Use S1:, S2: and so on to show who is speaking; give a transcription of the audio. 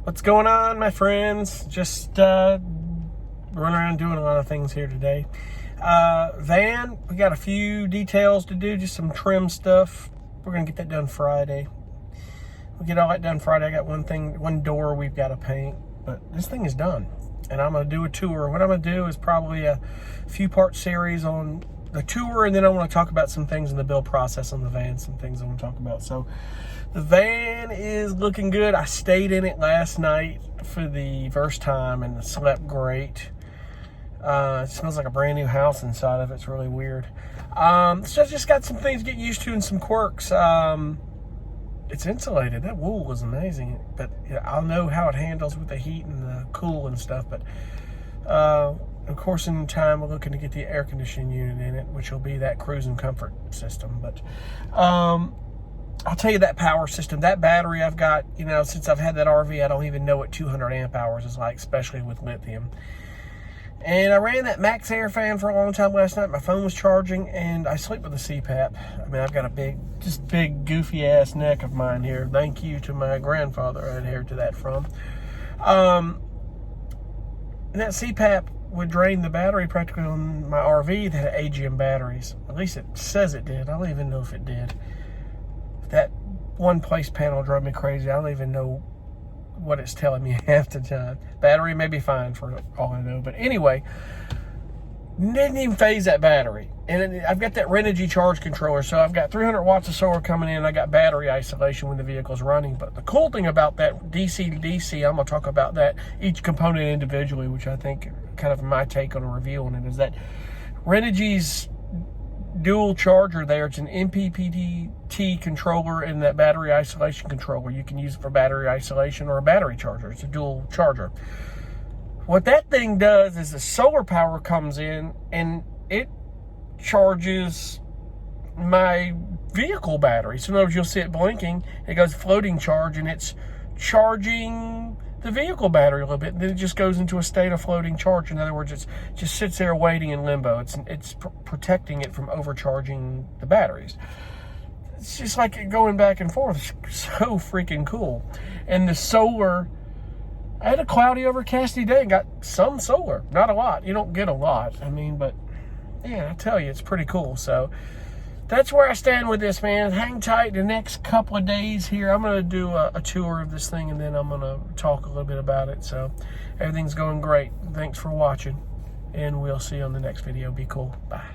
S1: What's going on, my friends? Just running around doing a lot of things here today. Van, we got a few details to do, just some trim stuff. We're gonna get that done Friday. We'll get all that done Friday. I got one door we've got to paint, but this thing is done. And I'm gonna do a tour. What I'm gonna do is probably a few part series on the tour, and then I want to talk about some things in the build process on the van, some things I want to talk about. So the van is looking good. I stayed in it last night for the first time and slept great. It smells like a brand new house inside of it. It's really weird. So I just got some things to get used to and some quirks. It's insulated. That wool is amazing, but I'll know how it handles with the heat and the cool and stuff. But of course, in time, we're looking to get the air conditioning unit in it, which will be that cruise and comfort system. But I'll tell you, that power system, that battery I've got, since I've had that RV, I don't even know what 200 amp hours is like, especially with lithium. And I ran that max air fan for a long time last night. My phone was charging, and I sleep with a CPAP. I mean, I've got a big goofy ass neck of mine here. Thank you to my grandfather I inherited that from. And that CPAP would drain the battery practically on my RV that had AGM batteries. At least it says it did. I don't even know if it did. That one place panel drove me crazy. I don't even know what it's telling me half the time. Battery may be fine for all I know. But anyway, didn't even phase that battery. And I've got that Renogy charge controller. So I've got 300 watts of solar coming in. I got battery isolation when the vehicle's running. But the cool thing about that DC to DC, I'm going to talk about that, each component individually, which I think kind of my take on a review on it, is that Renogy's dual charger there. It's an MPPT controller and that battery isolation controller. You can use it for battery isolation or a battery charger. It's a dual charger. What that thing does is the solar power comes in and it charges my vehicle battery. So in other words, you'll see it blinking. It goes floating charge and it's charging the vehicle battery a little bit, and then it just goes into a state of floating charge. In other words, it just sits there waiting in limbo. It's protecting it from overcharging the batteries. It's just like going back and forth. It's so freaking cool. And the solar, I had a cloudy, overcasty day and got some solar. Not a lot. You don't get a lot. I mean, but yeah, I tell you, it's pretty cool. So that's where I stand with this, man. Hang tight the next couple of days here. I'm going to do a tour of this thing, and then I'm going to talk a little bit about it. So everything's going great. Thanks for watching, and we'll see you on the next video. Be cool. Bye.